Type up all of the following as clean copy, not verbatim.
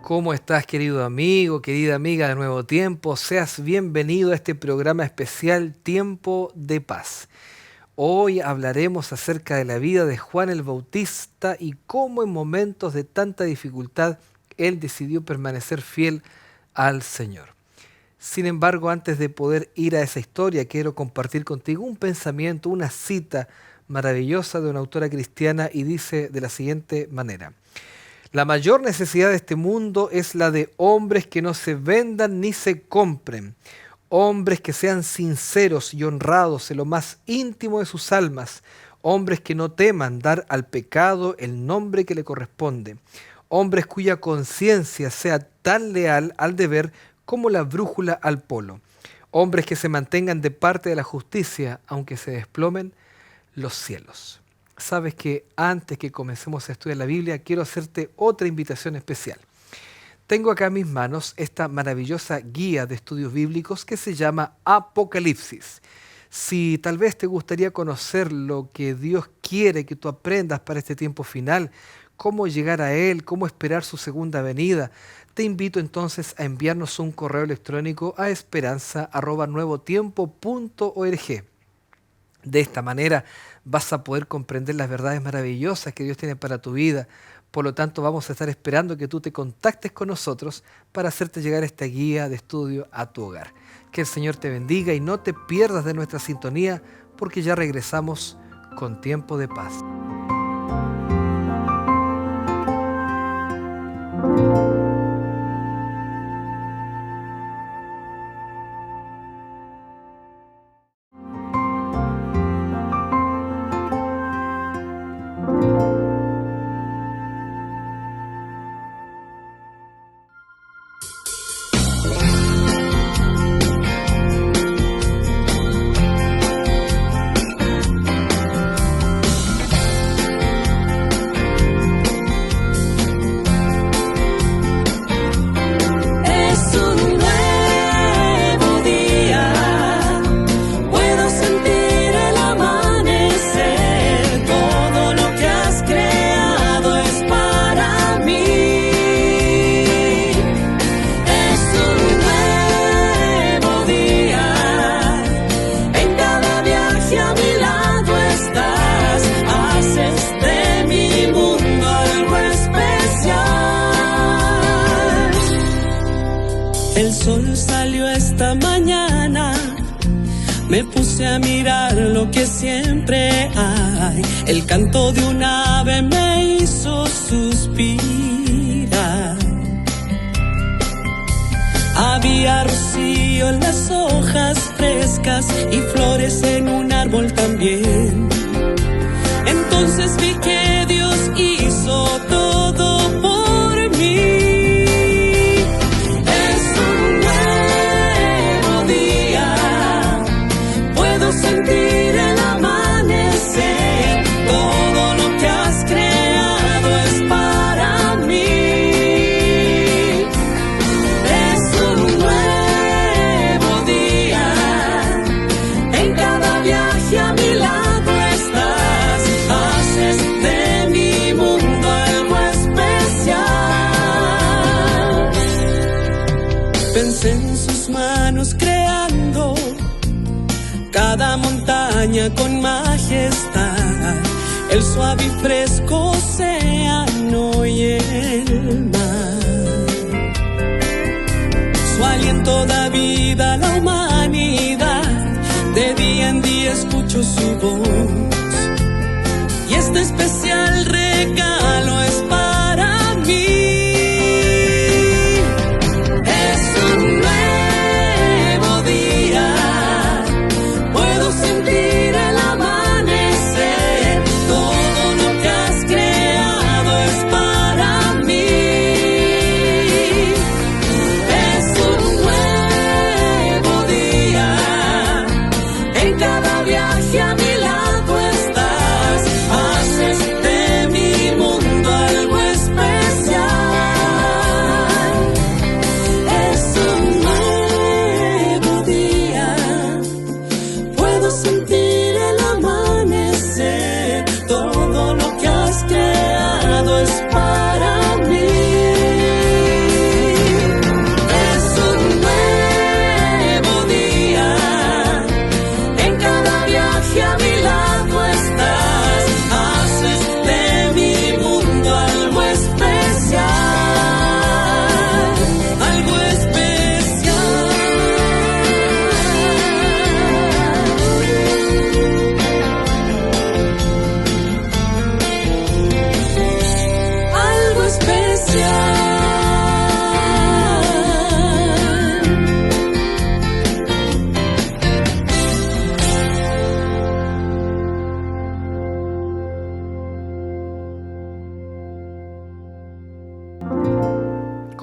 ¿Cómo estás, querido amigo, querida amiga de Nuevo Tiempo? Seas bienvenido a este programa especial Tiempo de Paz. Hoy hablaremos acerca de la vida de Juan el Bautista y cómo en momentos de tanta dificultad él decidió permanecer fiel al Señor. Sin embargo, antes de poder ir a esa historia, quiero compartir contigo un pensamiento, una cita maravillosa de una autora cristiana y dice de la siguiente manera: la mayor necesidad de este mundo es la de hombres que no se vendan ni se compren, hombres que sean sinceros y honrados en lo más íntimo de sus almas, hombres que no teman dar al pecado el nombre que le corresponde, hombres cuya conciencia sea tan leal al deber como la brújula al polo, hombres que se mantengan de parte de la justicia aunque se desplomen los cielos. Sabes que antes que comencemos a estudiar la Biblia, quiero hacerte otra invitación especial. Tengo acá en mis manos esta maravillosa guía de estudios bíblicos que se llama Apocalipsis. Si tal vez te gustaría conocer lo que Dios quiere que tú aprendas para este tiempo final, cómo llegar a Él, cómo esperar su segunda venida, te invito entonces a enviarnos un correo electrónico a esperanza@nuevotiempo.org. De esta manera vas a poder comprender las verdades maravillosas que Dios tiene para tu vida. Por lo tanto, vamos a estar esperando que tú te contactes con nosotros para hacerte llegar esta guía de estudio a tu hogar. Que el Señor te bendiga y no te pierdas de nuestra sintonía, porque ya regresamos con Tiempo de Paz. Me puse a mirar lo que siempre hay. El canto de un ave me hizo suspirar. Había rocío en las hojas frescas y flores en un árbol también. Entonces vi que Dios hizo todo por mí. Sentir el amanecer, todo lo que has creado es para mí. Es un nuevo día, en cada viaje a mi lado estás, haces de mi mundo algo especial. Pensé en sus manos creando cada montaña con majestad, el suave y fresco océano y el mar. Su aliento da vida a la humanidad, de día en día escucho su voz, y este especial regalo es para mí. Sentir el amanecer, todo lo que has creado es para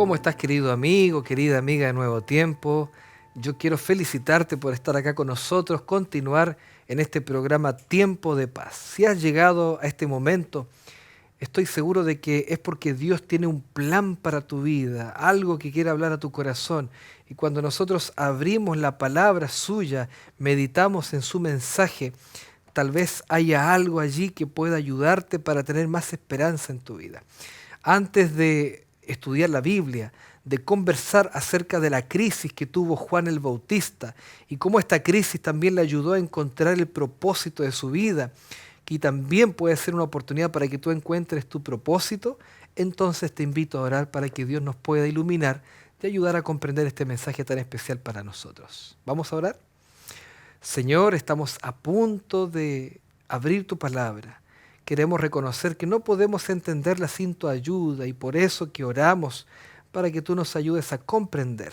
¿Cómo estás, querido amigo, querida amiga de Nuevo Tiempo? Yo quiero felicitarte por estar acá con nosotros, continuar en este programa Tiempo de Paz. Si has llegado a este momento, estoy seguro de que es porque Dios tiene un plan para tu vida, algo que quiere hablar a tu corazón. Y cuando nosotros abrimos la palabra suya, meditamos en su mensaje, tal vez haya algo allí que pueda ayudarte para tener más esperanza en tu vida. Antes de estudiar la Biblia, de conversar acerca de la crisis que tuvo Juan el Bautista y cómo esta crisis también le ayudó a encontrar el propósito de su vida, y también puede ser una oportunidad para que tú encuentres tu propósito, entonces te invito a orar para que Dios nos pueda iluminar y ayudar a comprender este mensaje tan especial para nosotros. ¿Vamos a orar? Señor, estamos a punto de abrir tu palabra. Queremos reconocer que no podemos entenderla sin tu ayuda y por eso que oramos para que tú nos ayudes a comprender.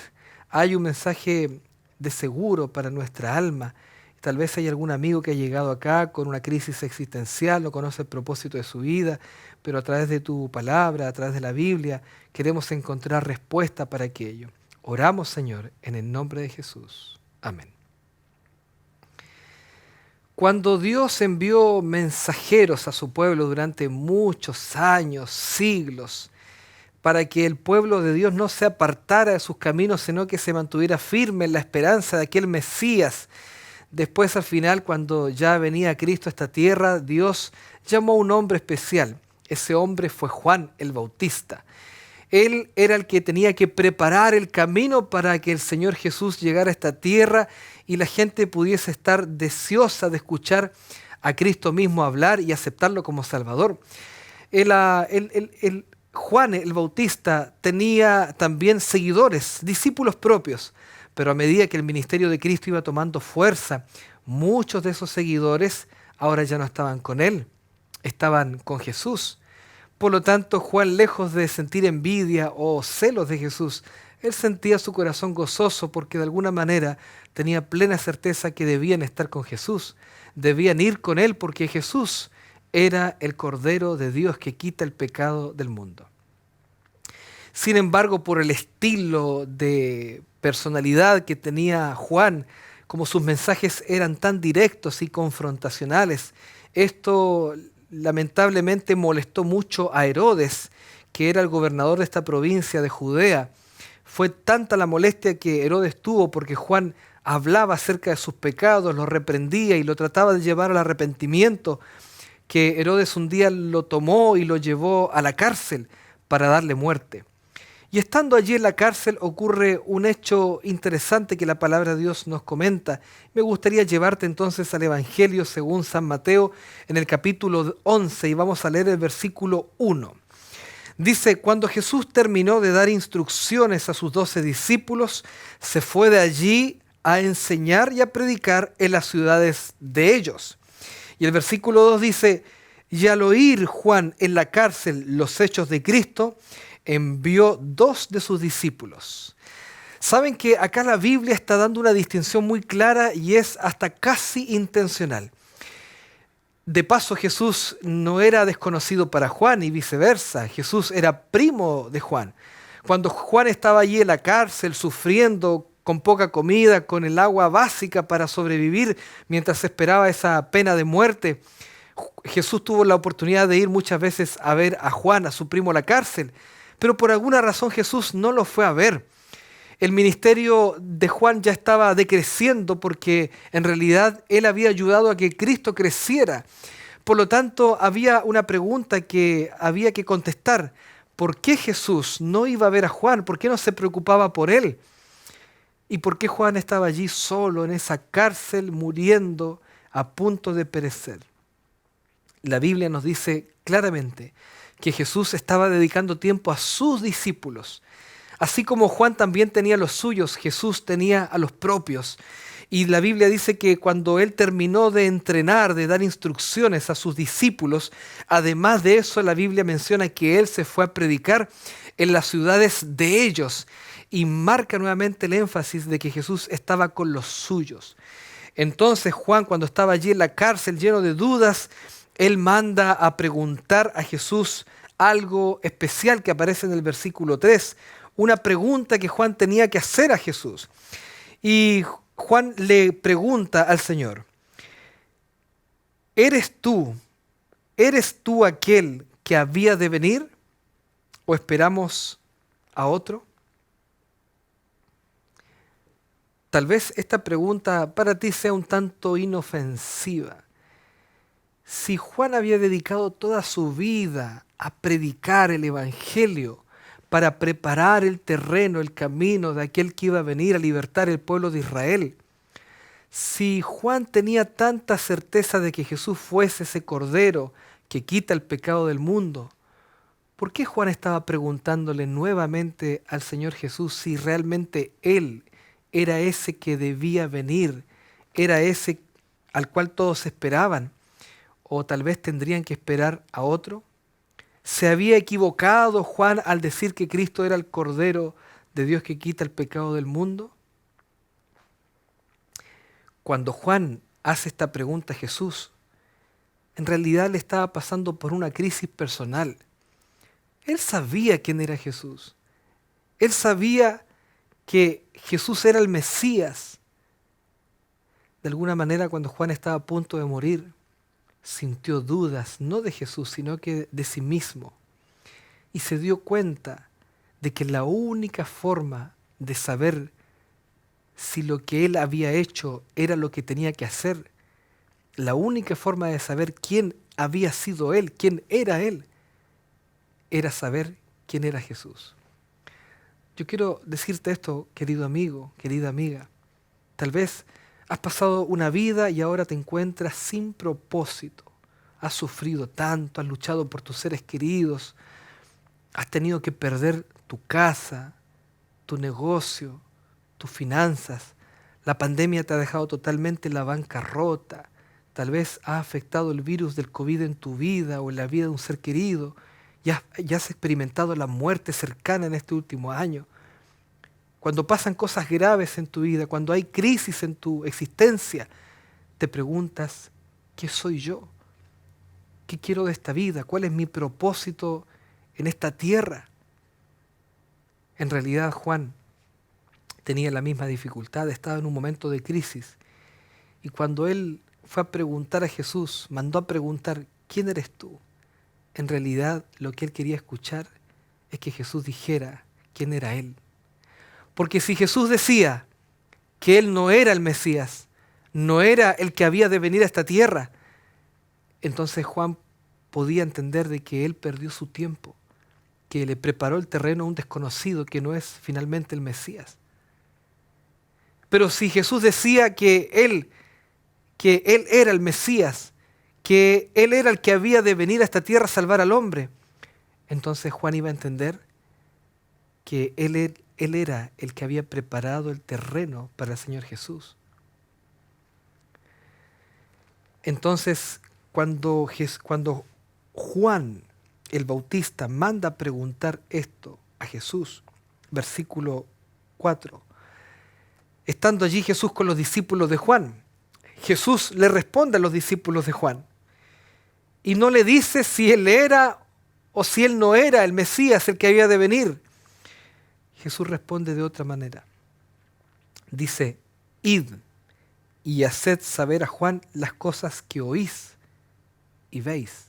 Hay un mensaje de seguro para nuestra alma. Tal vez hay algún amigo que ha llegado acá con una crisis existencial, no conoce el propósito de su vida, pero a través de tu palabra, a través de la Biblia, queremos encontrar respuesta para aquello. Oramos, Señor, en el nombre de Jesús. Amén. Cuando Dios envió mensajeros a su pueblo durante muchos años, siglos, para que el pueblo de Dios no se apartara de sus caminos, sino que se mantuviera firme en la esperanza de aquel Mesías, después al final, cuando ya venía Cristo a esta tierra, Dios llamó a un hombre especial. Ese hombre fue Juan el Bautista. Él era el que tenía que preparar el camino para que el Señor Jesús llegara a esta tierra y la gente pudiese estar deseosa de escuchar a Cristo mismo hablar y aceptarlo como Salvador. Juan el Bautista tenía también seguidores, discípulos propios, pero a medida que el ministerio de Cristo iba tomando fuerza, muchos de esos seguidores ahora ya no estaban con él, estaban con Jesús. Por lo tanto, Juan, lejos de sentir envidia o celos de Jesús, él sentía su corazón gozoso porque de alguna manera tenía plena certeza que debían estar con Jesús, debían ir con él porque Jesús era el Cordero de Dios que quita el pecado del mundo. Sin embargo, por el estilo de personalidad que tenía Juan, como sus mensajes eran tan directos y confrontacionales, esto lamentablemente molestó mucho a Herodes, que era el gobernador de esta provincia de Judea. Fue tanta la molestia que Herodes tuvo porque Juan hablaba acerca de sus pecados, los reprendía y lo trataba de llevar al arrepentimiento, que Herodes un día lo tomó y lo llevó a la cárcel para darle muerte. Y estando allí en la cárcel ocurre un hecho interesante que la palabra de Dios nos comenta. Me gustaría llevarte entonces al Evangelio según San Mateo en el capítulo 11 y vamos a leer el versículo 1. Dice, cuando Jesús terminó de dar instrucciones a sus 12 discípulos, se fue de allí a enseñar y a predicar en las ciudades de ellos. Y el versículo 2 dice, y al oír Juan en la cárcel los hechos de Cristo, envió 2 de sus discípulos. Saben que acá la Biblia está dando una distinción muy clara y es hasta casi intencional. De paso, Jesús no era desconocido para Juan y viceversa. Jesús era primo de Juan. Cuando Juan estaba allí en la cárcel sufriendo con poca comida, con el agua básica para sobrevivir mientras esperaba esa pena de muerte, Jesús tuvo la oportunidad de ir muchas veces a ver a Juan, a su primo, a la cárcel. Pero por alguna razón Jesús no lo fue a ver. El ministerio de Juan ya estaba decreciendo porque en realidad él había ayudado a que Cristo creciera. Por lo tanto, había una pregunta que había que contestar. ¿Por qué Jesús no iba a ver a Juan? ¿Por qué no se preocupaba por él? ¿Y por qué Juan estaba allí solo en esa cárcel muriendo a punto de perecer? La Biblia nos dice claramente que Jesús estaba dedicando tiempo a sus discípulos. Así como Juan también tenía los suyos, Jesús tenía a los propios. Y la Biblia dice que cuando él terminó de entrenar, de dar instrucciones a sus discípulos, además de eso la Biblia menciona que él se fue a predicar en las ciudades de ellos y marca nuevamente el énfasis de que Jesús estaba con los suyos. Entonces Juan, cuando estaba allí en la cárcel lleno de dudas, él manda a preguntar a Jesús algo especial que aparece en el versículo 3. una pregunta que Juan tenía que hacer a Jesús. Y Juan le pregunta al Señor, ¿eres tú aquel que había de venir o esperamos a otro? Tal vez esta pregunta para ti sea un tanto inofensiva. Si Juan había dedicado toda su vida a predicar el Evangelio para preparar el terreno, el camino de aquel que iba a venir a libertar el pueblo de Israel, si Juan tenía tanta certeza de que Jesús fuese ese Cordero que quita el pecado del mundo, ¿por qué Juan estaba preguntándole nuevamente al Señor Jesús si realmente Él era ese que debía venir, era ese al cual todos esperaban? ¿O tal vez tendrían que esperar a otro? ¿Se había equivocado Juan al decir que Cristo era el Cordero de Dios que quita el pecado del mundo? Cuando Juan hace esta pregunta a Jesús, en realidad le estaba pasando por una crisis personal. Él sabía quién era Jesús. Él sabía que Jesús era el Mesías. De alguna manera, cuando Juan estaba a punto de morir, sintió dudas, no de Jesús, sino que de sí mismo. Y se dio cuenta de que la única forma de saber si lo que él había hecho era lo que tenía que hacer, la única forma de saber quién había sido él, quién era él, era saber quién era Jesús. Yo quiero decirte esto, querido amigo, querida amiga. Tal vez has pasado una vida y ahora te encuentras sin propósito. Has sufrido tanto, has luchado por tus seres queridos, has tenido que perder tu casa, tu negocio, tus finanzas. La pandemia te ha dejado totalmente en la bancarrota. Tal vez ha afectado el virus del COVID en tu vida o en la vida de un ser querido. Ya has experimentado la muerte cercana en este último año. Cuando pasan cosas graves en tu vida, cuando hay crisis en tu existencia, te preguntas, ¿qué soy yo? ¿Qué quiero de esta vida? ¿Cuál es mi propósito en esta tierra? En realidad, Juan tenía la misma dificultad, estaba en un momento de crisis. Y cuando él fue a preguntar a Jesús, mandó a preguntar, ¿quién eres tú? En realidad, lo que él quería escuchar es que Jesús dijera quién era él. Porque si Jesús decía que él no era el Mesías, no era el que había de venir a esta tierra, entonces Juan podía entender de que él perdió su tiempo, que le preparó el terreno a un desconocido que no es finalmente el Mesías. Pero si Jesús decía que él era el Mesías, que él era el que había de venir a esta tierra a salvar al hombre, entonces Juan iba a entender que él era el que había preparado el terreno para el Señor Jesús. Entonces, cuando Juan el Bautista manda a preguntar esto a Jesús, versículo 4, estando allí Jesús con los discípulos de Juan, Jesús le responde a los discípulos de Juan y no le dice si él era o si él no era el Mesías, el que había de venir. Jesús responde de otra manera. Dice, id y haced saber a Juan las cosas que oís y veis.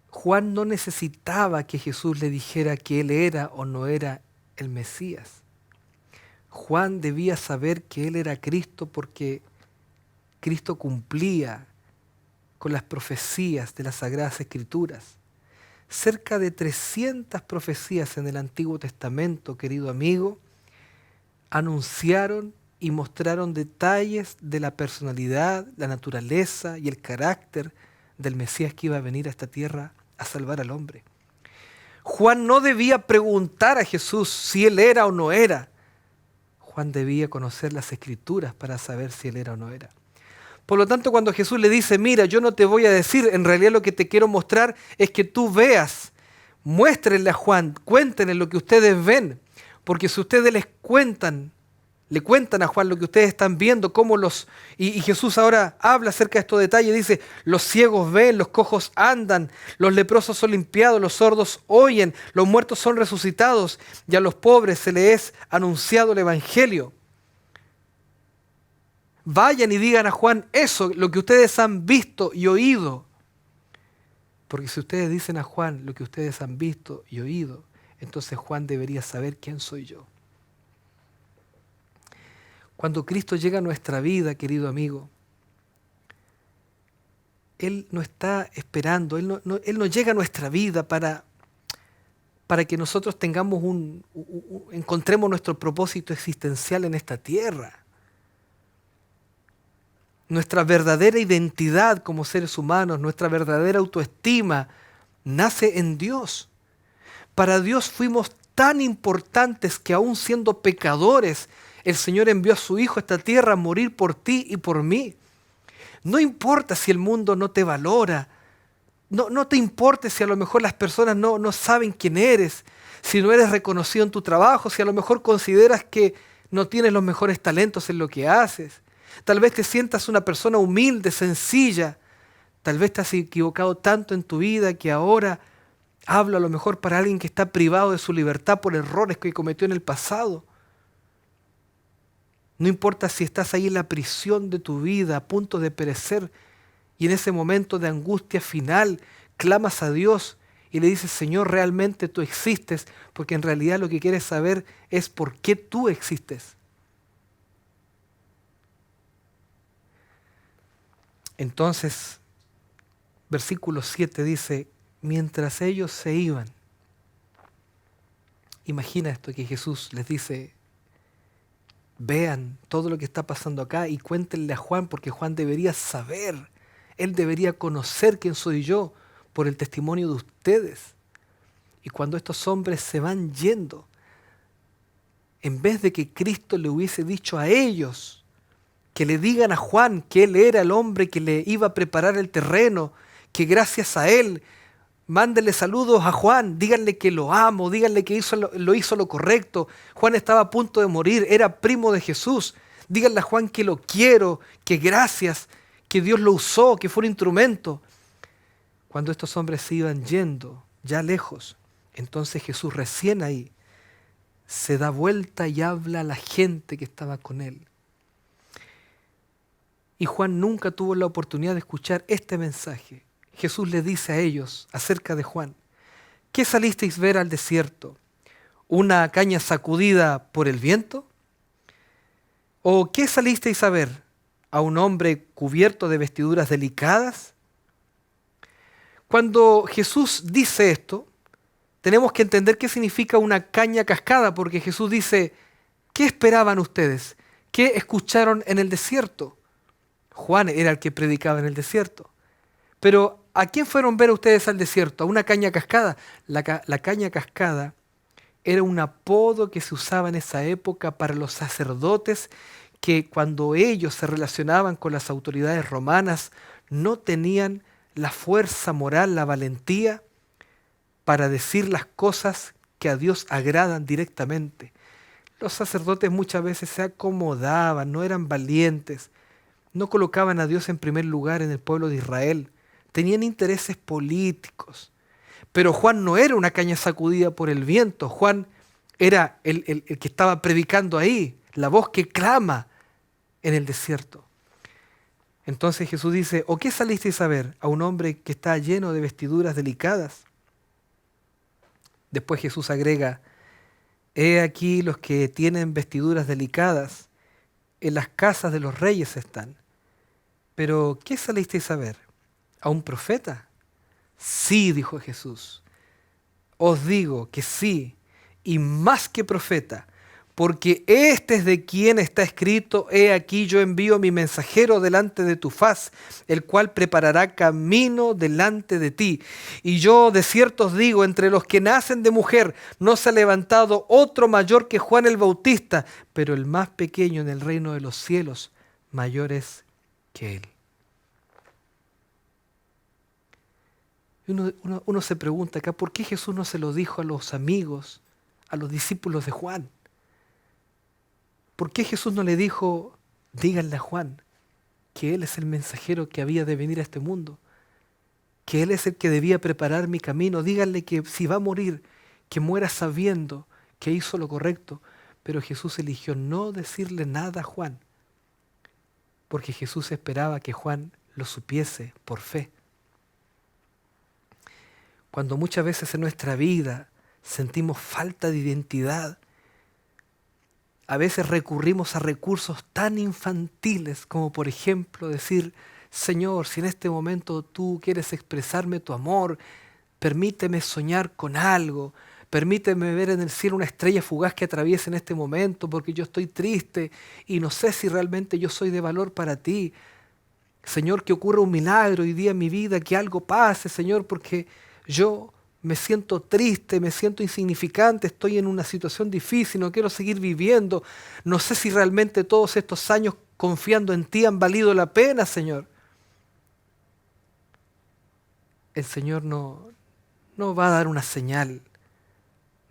Juan no necesitaba que Jesús le dijera que él era o no era el Mesías. Juan debía saber que él era Cristo porque Cristo cumplía con las profecías de las Sagradas Escrituras. Cerca de 300 profecías en el Antiguo Testamento, querido amigo, anunciaron y mostraron detalles de la personalidad, la naturaleza y el carácter del Mesías que iba a venir a esta tierra a salvar al hombre. Juan no debía preguntar a Jesús si él era o no era. Juan debía conocer las Escrituras para saber si él era o no era. Por lo tanto, cuando Jesús le dice, mira, yo no te voy a decir, en realidad lo que te quiero mostrar es que tú veas, muéstrenle a Juan, cuéntenle lo que ustedes ven, porque si ustedes les cuentan Le cuentan a Juan lo que ustedes están viendo, cómo y Jesús ahora habla acerca de estos detalles. Dice, los ciegos ven, los cojos andan, los leprosos son limpiados, los sordos oyen, los muertos son resucitados y a los pobres se les es anunciado el Evangelio. Vayan y digan a Juan eso, lo que ustedes han visto y oído. Porque si ustedes dicen a Juan lo que ustedes han visto y oído, entonces Juan debería saber quién soy yo. Cuando Cristo llega a nuestra vida, querido amigo, Él no está esperando, Él no llega a nuestra vida para que nosotros tengamos encontremos nuestro propósito existencial en esta tierra. Nuestra verdadera identidad como seres humanos, nuestra verdadera autoestima, nace en Dios. Para Dios fuimos tan importantes que aún siendo pecadores, el Señor envió a su Hijo a esta tierra a morir por ti y por mí. No importa si el mundo no te valora, no te importa si a lo mejor las personas no saben quién eres, si no eres reconocido en tu trabajo, si a lo mejor consideras que no tienes los mejores talentos en lo que haces. Tal vez te sientas una persona humilde, sencilla. Tal vez te has equivocado tanto en tu vida que ahora hablo a lo mejor para alguien que está privado de su libertad por errores que cometió en el pasado. No importa si estás ahí en la prisión de tu vida, a punto de perecer, y en ese momento de angustia final clamas a Dios y le dices, Señor, realmente tú existes, porque en realidad lo que quieres saber es por qué tú existes. Entonces, versículo 7 dice, mientras ellos se iban, imagina esto que Jesús les dice, vean todo lo que está pasando acá y cuéntenle a Juan, porque Juan debería saber, él debería conocer quién soy yo por el testimonio de ustedes. Y cuando estos hombres se van yendo, en vez de que Cristo le hubiese dicho a ellos, que le digan a Juan que él era el hombre que le iba a preparar el terreno, que gracias a él, mándenle saludos a Juan, díganle que lo amo, díganle que lo hizo lo correcto. Juan estaba a punto de morir, era primo de Jesús. Díganle a Juan que lo quiero, que gracias, que Dios lo usó, que fue un instrumento. Cuando estos hombres se iban yendo, ya lejos, entonces Jesús recién ahí se da vuelta y habla a la gente que estaba con él. Y Juan nunca tuvo la oportunidad de escuchar este mensaje. Jesús le dice a ellos acerca de Juan, ¿qué salisteis ver al desierto? ¿Una caña sacudida por el viento? ¿O qué salisteis a ver? ¿A un hombre cubierto de vestiduras delicadas? Cuando Jesús dice esto, tenemos que entender qué significa una caña cascada, porque Jesús dice, ¿qué esperaban ustedes? ¿Qué escucharon en el desierto? Juan era el que predicaba en el desierto. Pero ¿a quién fueron ver ustedes al desierto? ¿A una caña cascada? La caña cascada era un apodo que se usaba en esa época para los sacerdotes que cuando ellos se relacionaban con las autoridades romanas no tenían la fuerza moral, la valentía para decir las cosas que a Dios agradan directamente. Los sacerdotes muchas veces se acomodaban, no eran valientes, no colocaban a Dios en primer lugar en el pueblo de Israel. Tenían intereses políticos. Pero Juan no era una caña sacudida por el viento. Juan era el que estaba predicando ahí, la voz que clama en el desierto. Entonces Jesús dice, ¿o qué salisteis a ver? ¿A un hombre que está lleno de vestiduras delicadas? Después Jesús agrega, he aquí los que tienen vestiduras delicadas, en las casas de los reyes están. Pero ¿qué salisteis a ver? ¿A un profeta? Sí, dijo Jesús. Os digo que sí, y más que profeta, porque este es de quien está escrito, he aquí yo envío mi mensajero delante de tu faz, el cual preparará camino delante de ti. Y yo de cierto os digo, entre los que nacen de mujer no se ha levantado otro mayor que Juan el Bautista, pero el más pequeño en el reino de los cielos, mayor es que él. Uno se pregunta acá, ¿por qué Jesús no se lo dijo a los amigos, a los discípulos de Juan? ¿Por qué Jesús no le dijo, díganle a Juan que Él es el mensajero que había de venir a este mundo? Que Él es el que debía preparar mi camino. Díganle que si va a morir, que muera sabiendo que hizo lo correcto. Pero Jesús eligió no decirle nada a Juan, porque Jesús esperaba que Juan lo supiese por fe. Cuando muchas veces en nuestra vida sentimos falta de identidad, a veces recurrimos a recursos tan infantiles como por ejemplo decir, Señor, si en este momento tú quieres expresarme tu amor, permíteme soñar con algo, permíteme ver en el cielo una estrella fugaz que atraviese en este momento porque yo estoy triste y no sé si realmente yo soy de valor para ti. Señor, que ocurra un milagro hoy día en mi vida, que algo pase, Señor, porque yo me siento triste, me siento insignificante, estoy en una situación difícil, no quiero seguir viviendo. No sé si realmente todos estos años confiando en ti han valido la pena, Señor. El Señor no va a dar una señal,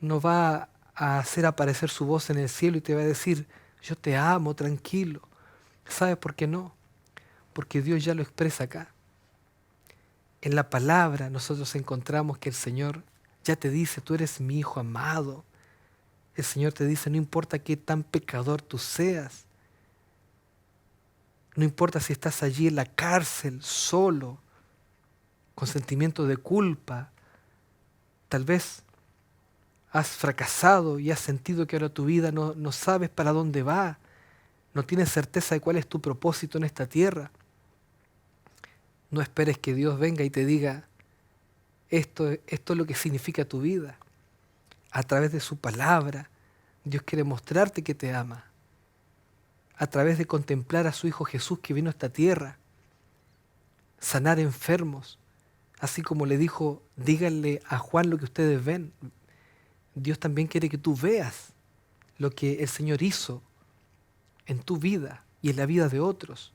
no va a hacer aparecer su voz en el cielo y te va a decir, yo te amo, tranquilo. ¿Sabes por qué no? Porque Dios ya lo expresa acá. En la palabra nosotros encontramos que el Señor ya te dice, tú eres mi hijo amado. El Señor te dice, no importa qué tan pecador tú seas, no importa si estás allí en la cárcel solo, con sentimiento de culpa, tal vez has fracasado y has sentido que ahora tu vida no sabes para dónde va, no tienes certeza de cuál es tu propósito en esta tierra. No esperes que Dios venga y te diga, esto es lo que significa tu vida. A través de su palabra, Dios quiere mostrarte que te ama. A través de contemplar a su Hijo Jesús que vino a esta tierra, sanar enfermos, así como le dijo, díganle a Juan lo que ustedes ven. Dios también quiere que tú veas lo que el Señor hizo en tu vida y en la vida de otros.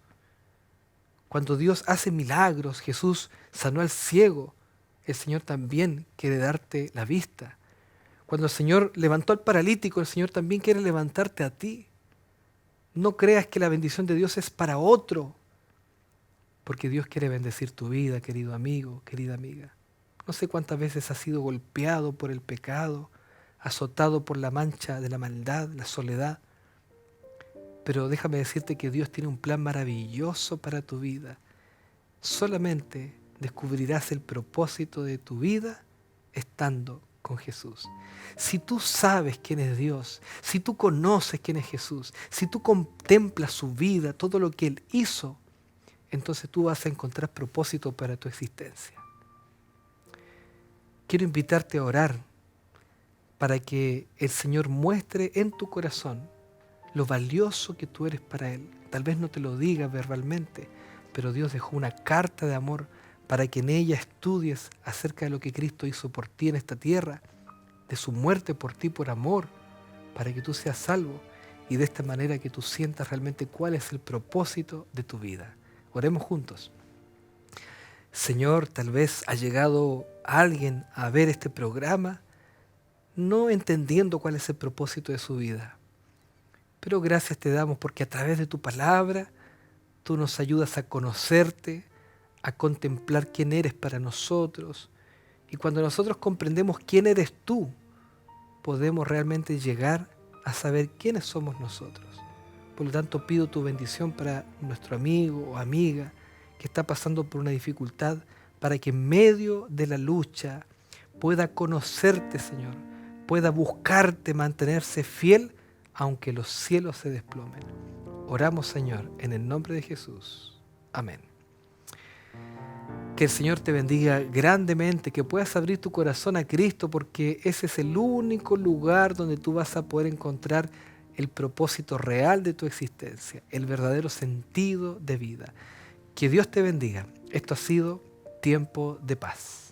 Cuando Dios hace milagros, Jesús sanó al ciego, el Señor también quiere darte la vista. Cuando el Señor levantó al paralítico, el Señor también quiere levantarte a ti. No creas que la bendición de Dios es para otro, porque Dios quiere bendecir tu vida, querido amigo, querida amiga. No sé cuántas veces has sido golpeado por el pecado, azotado por la mancha de la maldad, la soledad. Pero déjame decirte que Dios tiene un plan maravilloso para tu vida. Solamente descubrirás el propósito de tu vida estando con Jesús. Si tú sabes quién es Dios, si tú conoces quién es Jesús, si tú contemplas su vida, todo lo que Él hizo, entonces tú vas a encontrar propósito para tu existencia. Quiero invitarte a orar para que el Señor muestre en tu corazón lo valioso que tú eres para Él. Tal vez no te lo diga verbalmente, pero Dios dejó una carta de amor para que en ella estudies acerca de lo que Cristo hizo por ti en esta tierra, de su muerte por ti por amor, para que tú seas salvo y de esta manera que tú sientas realmente cuál es el propósito de tu vida. Oremos juntos. Señor, tal vez ha llegado alguien a ver este programa no entendiendo cuál es el propósito de su vida. Pero gracias te damos porque a través de tu palabra tú nos ayudas a conocerte, a contemplar quién eres para nosotros. Y cuando nosotros comprendemos quién eres tú, podemos realmente llegar a saber quiénes somos nosotros. Por lo tanto, pido tu bendición para nuestro amigo o amiga que está pasando por una dificultad, para que en medio de la lucha pueda conocerte, Señor, pueda buscarte, mantenerse fiel, aunque los cielos se desplomen. Oramos, Señor, en el nombre de Jesús. Amén. Que el Señor te bendiga grandemente, que puedas abrir tu corazón a Cristo, porque ese es el único lugar donde tú vas a poder encontrar el propósito real de tu existencia, el verdadero sentido de vida. Que Dios te bendiga. Esto ha sido Tiempo de Paz.